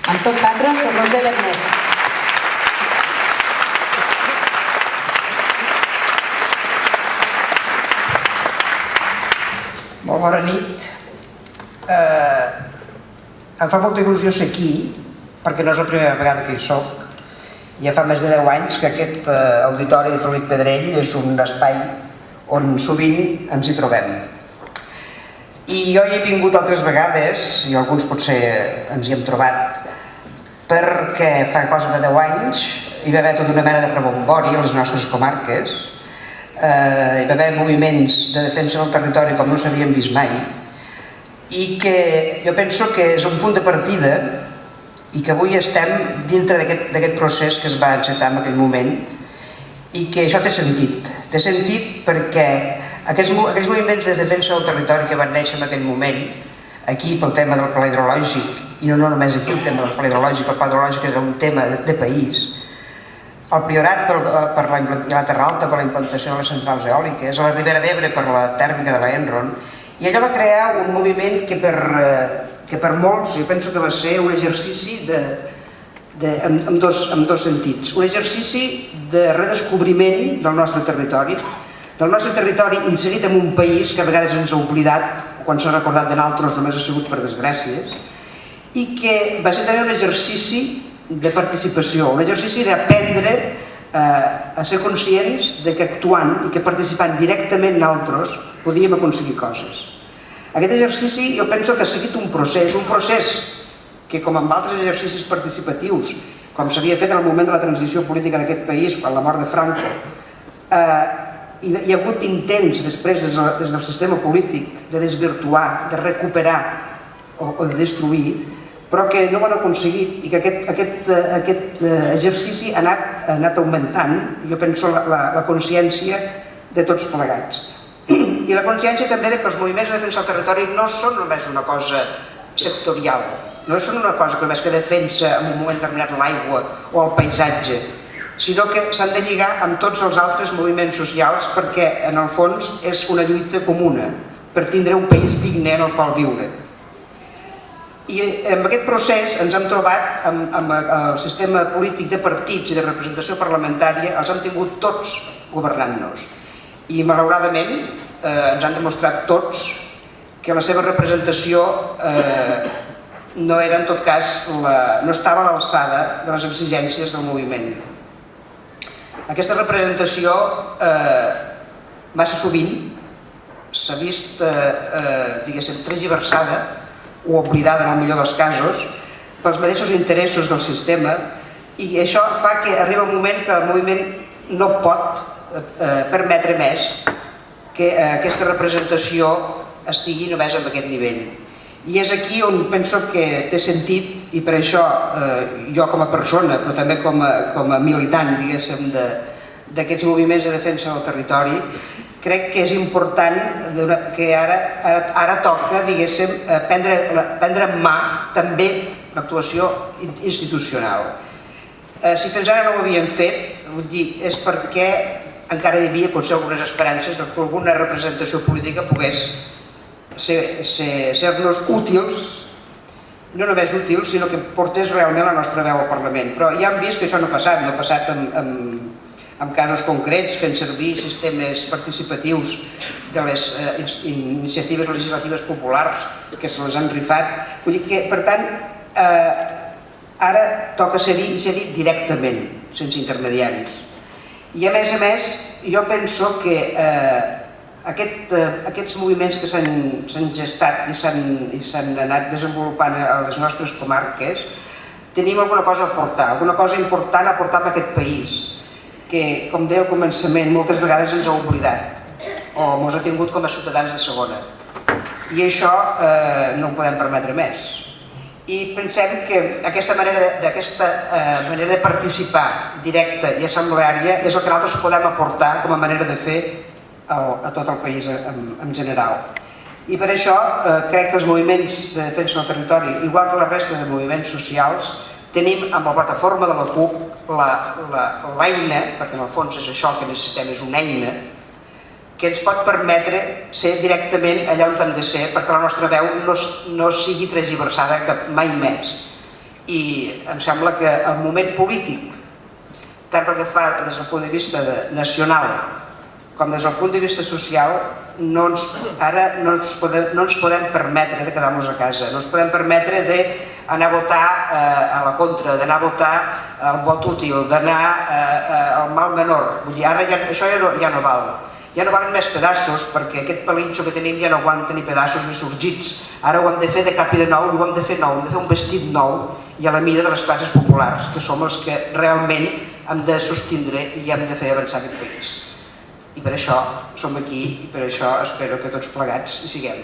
Amb tots vosaltres, per Roser Bernet. Molt bona nit. Em fa molta il·lusió ser aquí, perquè no és la primera vegada que hi soc. Ja fa més de 10 anys que aquest auditori de Felip Pedrell és un espai on sovint ens hi trobem. I jo hi he vingut altres vegades, i alguns potser ens hi hem trobat, perquè fa cosa de 10 anys hi va haver tota una mena de rebombori a les nostres comarques. Hi va haver moviments de defensa del territori com no s'havien vist mai, i que jo penso que és un punt de partida i que avui estem dintre d'aquest procés que es va encetar en aquell moment, i que això té sentit. Té sentit perquè aquells moviments de defensa del territori que van néixer en aquell moment, aquí pel tema del pla hidrològic, i no només aquí el tema del pla hidrològic, el pla hidrològic era un tema de país, el Priorat i la Terra Alta per la implantació de les centrals eòliques, a la Ribera d'Ebre per la tèrmica de l'Enron, i allò va crear un moviment que per molts jo penso que va ser un exercici amb dos sentits. Un exercici de redescobriment del nostre territori inserit en un país que a vegades ens ha oblidat, quan s'ha recordat de nosaltres només ha sigut per desgràcies, i que va ser també un exercici de participació, un exercici d'aprendre a ser conscients que actuant i que participant directament nosaltres podíem aconseguir coses. Aquest exercici jo penso que ha seguit un procés que, com amb altres exercicis participatius, com s'havia fet en el moment de la transició política d'aquest país, quan la mort de Franco, hi ha hagut intents després des del sistema polític de desvirtuar, de recuperar o de destruir, però que no ho han aconseguit, i que aquest exercici ha anat augmentant, jo penso, la consciència de tots plegats. I la consciència també que els moviments de defensa del territori no són només una cosa sectorial, no són una cosa que només que defensa en un moment determinat l'aigua o el paisatge, sinó que s'han de lligar amb tots els altres moviments socials, perquè en el fons és una lluita comuna per tindre un país digne en el qual viure. I en aquest procés ens hem trobat amb el sistema polític de partits i de representació parlamentària, els hem tingut tots governant-nos, i malauradament ens han demostrat tots que la seva representació no era, en tot cas, no estava a l'alçada de les exigències del moviment. Aquesta representació massa sovint s'ha vist, diguéssim, tergiversada o oblidada en el millor dels casos pels mateixos interessos del sistema, i això fa que arriba un moment que el moviment no pot permetre més que aquesta representació estigui només en aquest nivell. I és aquí on penso que té sentit, i per això jo com a persona, però també com a militant, diguéssim, d'aquests moviments de defensa del territori, crec que és important que ara toca, diguéssim, prendre en mà també l'actuació institucional. Si fins ara no ho havíem fet, vull dir, és perquè encara hi havia potser algunes esperances que alguna representació política pogués ser-nos útils, no només útils, sinó que portés realment la nostra veu al Parlament. Però ja hem vist que això no ha passat en casos concrets, fent servir sistemes participatius de les iniciatives legislatives populars que se les han rifat. Vull dir que, per tant, ara toca ser-hi directament, sense intermediaris. I a més, jo penso que aquests moviments que s'han gestat i s'han anat desenvolupant a les nostres comarques, tenim alguna cosa a aportar, alguna cosa important a aportar a aquest país, que, com deia al començament, moltes vegades ens ha oblidat o ens ha tingut com a ciutadans de segona. I això no ho podem permetre més. I pensem que aquesta manera de participar directa i assembleària és el que nosaltres podem aportar com a manera de fer a tot el país en general. I per això crec que els moviments de defensa del territori, igual que la resta de moviments socials, tenim amb la plataforma de la CUP l'eina, perquè en el fons és això el que necessitem, és una eina, que ens pot permetre ser directament allà on hem de ser, perquè la nostra veu no sigui tergiversada mai més. I em sembla que el moment polític, tant pel que fa des del punt de vista nacional com des del punt de vista social, ara no ens podem permetre de quedar-nos a casa, no ens podem permetre d'anar a votar a la contra, d'anar a votar al vot útil, d'anar al mal menor. Vull dir, ara això ja no val. Ja no valen més pedaços, perquè aquest pelinxo que tenim ja no aguanta ni pedaços ni sorgits. Ara ho hem de fer de cap i de nou, i ho hem de fer nou, hem de fer un vestit nou i a la mida de les classes populars, que som els que realment hem de sostindre i hem de fer avançar aquest país. I per això som aquí, i per això espero que tots plegats hi siguem.